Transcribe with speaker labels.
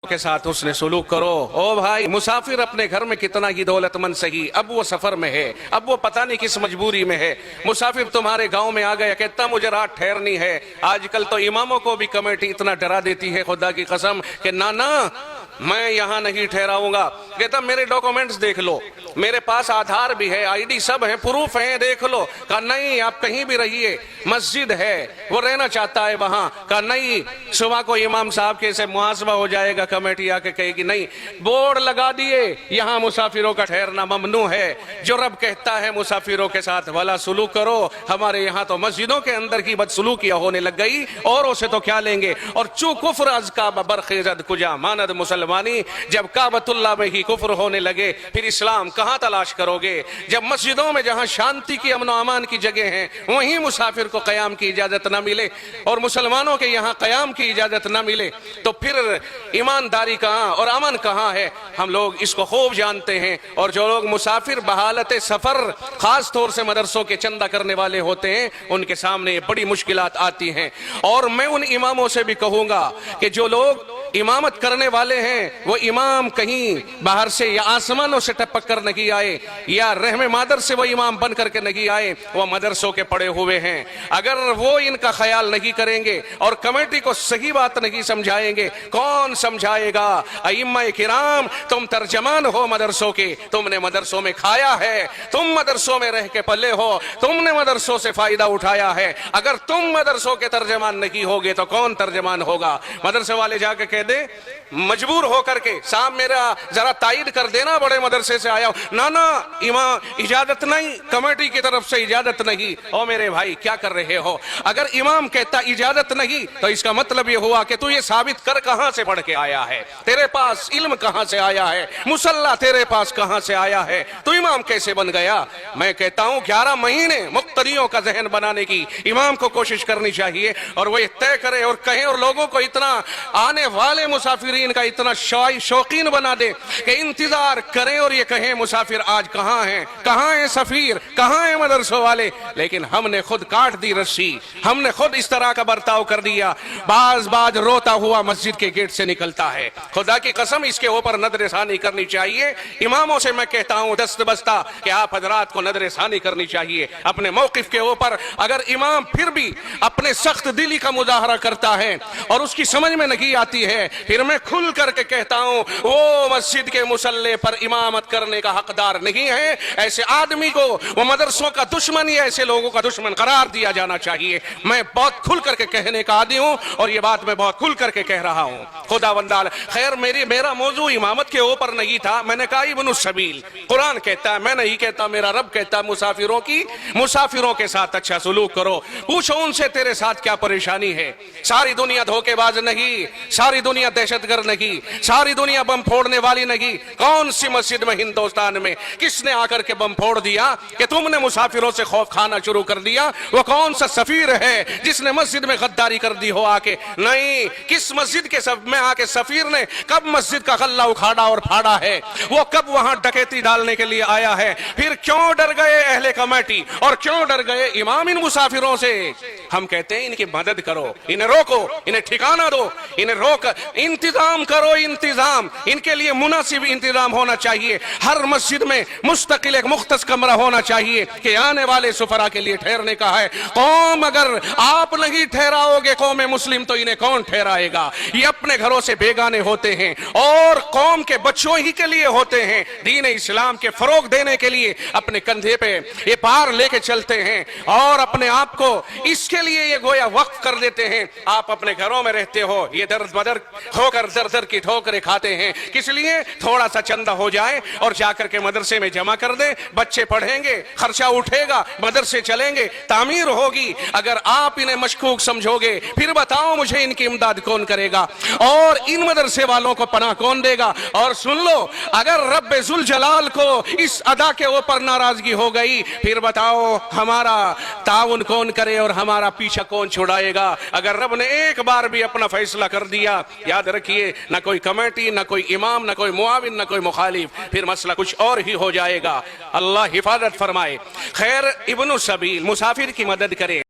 Speaker 1: کے ساتھ حسن سلوک کرو۔ او بھائی، مسافر اپنے گھر میں کتنا ہی دولت مند سہی، اب وہ سفر میں ہے، اب وہ پتہ نہیں کس مجبوری میں ہے۔ مسافر تمہارے گاؤں میں آ گیا، کہتا مجھے رات ٹھہرنی ہے۔ آج کل تو اماموں کو بھی کمیٹی اتنا ڈرا دیتی ہے خدا کی قسم کہ نانا میں یہاں نہیں ٹھہراؤں گا۔ کہتا میرے ڈاکومنٹس دیکھ لو، میرے پاس آدھار بھی ہے، آئی ڈی سب ہے، پروف ہیں، دیکھ لو۔ کہا نہیں آپ کہیں بھی رہیے، مسجد ہے، وہ رہنا چاہتا ہے وہاں۔ کہا نہیں، صبح کو امام صاحب کے سے محاسبہ ہو جائے گا، کمیٹی آ کے کہے گی نہیں۔ بورڈ لگا دیے یہاں مسافروں کا ٹھہرنا ممنوع ہے۔ جو رب کہتا ہے مسافروں کے ساتھ بھلا سلوک کرو، ہمارے یہاں تو مسجدوں کے اندر کی بدسلوکیاں ہونے لگ گئی، اوروں سے تو کیا لیں گے۔ اور چو کفر از کعبہ برخیزد کجا ماند مسلمانی، جب کعبۃ اللہ میں ہی کفر ہونے لگے پھر اسلام کہاں تلاش کرو گے؟ جب مسجدوں میں جہاں شانتی کی امن و امان کی جگہ ہیں وہیں مسافر کو قیام کی اجازت نہ ملے اور مسلمانوں کے یہاں قیام کی اجازت نہ ملے تو پھر ایمانداری کہاں اور امن کہاں ہے؟ ہم لوگ اس کو خوب جانتے ہیں۔ اور جو لوگ مسافر بحالت سفر خاص طور سے مدرسوں کے چندہ کرنے والے ہوتے ہیں ان کے سامنے یہ بڑی مشکلات آتی ہیں۔ اور میں ان اماموں سے بھی کہوں گا کہ جو لوگ امامت کرنے والے ہیں وہ امام کہیں باہر سے یا آسمانوں سے ٹپک کر نہیں آئے یا رحم مادر سے وہ امام بن کر کے نہیں آئے، وہ مدرسوں کے پڑے ہوئے ہیں۔ اگر وہ ان کا خیال نہیں کریں گے اور کمیٹی کو صحیح بات نہیں سمجھائیں گے، کون سمجھائے گا؟ ائمہ کرام تم ترجمان ہو مدرسوں کے، تم نے مدرسوں میں کھایا ہے، تم مدرسوں میں رہ کے پلے ہو، تم نے مدرسوں سے فائدہ اٹھایا ہے۔ اگر تم مدرسوں کے ترجمان نہیں ہوگے تو کون ترجمان ہوگا؟ مدرسے والے جا کے کہہ دے مجبور ہو کر کے صاحب میرا ذرا تائید کر دینا، بڑے مدرسے سے آیا ہوں۔ نا امام اجازت نہیں، کمیٹی کی طرف سے اجازت نہیں۔ او میرے بھائی کیا کر رہے ہو؟ اگر امام کہتا اجازت نہیں تو اس کا مطلب یہ ہوا کہ تو یہ ثابت کر کہاں سے پڑھ کے آیا ہے، تیرے پاس علم کہاں سے آیا ہے، مصلی تیرے پاس کہاں سے آیا ہے، تو امام کیسے بن گیا؟ میں کہتا ہوں 11 مہینے مقتدیوں کا ذہن بنانے کی امام کو کوشش کرنی چاہیے اور وہ یہ طے کرے اور کہیں اور لوگوں کو اتنا آنے والے مسافرین کا اتنا شوقین بنا دے کہ انتظار کریں اور یہ کہیں مسافر آج کہاں ہیں، کہاں ہیں سفیر، کہاں ہیں مدرسوں والے؟ لیکن ہم نے خود کاٹ دی رسی، ہم نے خود اس طرح کا برتاؤ کر دیا۔ باز روتا ہوا مسجد کے گیٹ سے نکلتا ہے۔ خدا کی قسم اس کے اوپر نظر ثانی کرنی چاہیے۔ اماموں سے میں کہتا ہوں دست بستہ کہ آپ حضرات کو نظر ثانی کرنی چاہیے اپنے موقف کے اوپر۔ اگر امام پھر بھی اپنے سخت دلی کا مظاہرہ کرتا ہے اور اس کی سمجھ میں نہیں آتی ہے، پھر میں کھل کر کے کہتا ہوں وہ مسجد کے مصلی پر امامت کرنے کا حقدار نہیں ہے۔ ایسے آدمی کو وہ مدرسوں کا دشمن یا ایسے لوگوں کا دشمن قرار دیا جانا چاہیے۔ میں بہت کھل کر کے کہنے کا عادی ہوں اور یہ بات میں بہت کھل کر کے کہہ رہا ہوں۔ خدا بندال خیر میرا موضوع امامت کے اوپر نہیں تھا۔ میں نے کہا ابن السبیل قرآن کہتا ہے، میں نہیں کہتا، میرا رب کہتا ہے مسافروں کے ساتھ اچھا سلوک کرو۔ پوچھو ان سے تیرے ساتھ کیا پریشانی ہے۔ ساری دنیا دھوکے باز نہیں، ساری دنیا دہشت گرد نہیں، ساری دنیا بم پھوڑنے والی نہیں۔ کون سی مسجد میں ہندوستان میں کس نے آ کر کے بم پھوڑ دیا کہ تم نے مسافروں سے خوف کھانا شروع کر دیا؟ وہ کون سا سفیر ہے جس نے مسجد میں غداری کر دی ہو آ کے؟ نہیں، کس مسجد کے میں آ کے سفیر نے کب مسجد کا غلہ اکھاڑا اور پھاڑا ہے؟ وہ کب وہاں ڈکیتی ڈالنے کے لیے آیا ہے؟ پھر کیوں ڈر گئے اہل کمیٹی اور کیوں ڈر گئے امام ان مسافروں سے؟ ہم کہتے ہیں ان کی مدد کرو، انہیں روکو، انہیں ٹھکانہ دو، انہیں روک انتظام کرو، انتظام ان کے لیے مناسب انتظام ہونا چاہیے۔ ہر مسجد میں مستقل ایک مختص کمرہ ہونا چاہیے کہ آنے والے سفرا کے لیے ٹھہرنے کا ہے۔ قوم اگر آپ نہیں ٹھہراؤ گے قوم مسلم تو انہیں کون ٹھہرائے گا؟ یہ اپنے گھروں سے بیگانے ہوتے ہیں اور قوم کے بچوں ہی کے لیے ہوتے ہیں، دین اسلام کے فروغ دینے کے لیے اپنے کندھے پہ یہ پار لے کے چلتے ہیں اور اپنے آپ کو اس کے لیے یہ گویا وقف کر دیتے ہیں۔ آپ اپنے گھروں میں رہتے ہو، یہ درد بدر ہو کر در کی ٹھوکریں کھاتے ہیں، کس لیے؟ تھوڑا سا چندہ ہو جائے اور جا کر کے مدرسے میں جمع کر دیں، بچے پڑھیں گے، خرچہ اٹھے گا، مدرسے چلیں گے، تعمیر ہوگی۔ اگر آپ انہیں مشکوک سمجھو گے پھر بتاؤ مجھے ان کی امداد کون کرے گا اور ان مدرسے والوں کو پناہ کون دے گا؟ اور سن لو، اگر رب ذوالجلال کو اس ادا کے اوپر ناراضگی ہو گئی پھر بتاؤ ہمارا تعاون کون کرے اور ہمارا پیچھا کون چھڑائے گا؟ اگر رب نے ایک بار بھی اپنا فیصلہ کر دیا، یاد رکھیے نہ کوئی کمیٹی، نہ کوئی امام، نہ کوئی معاون، نہ کوئی مخالف، پھر مسئلہ کچھ اور ہی ہو جائے گا۔ اللہ حفاظت فرمائے۔ خیر ابن السبیل مسافر کی مدد کرے۔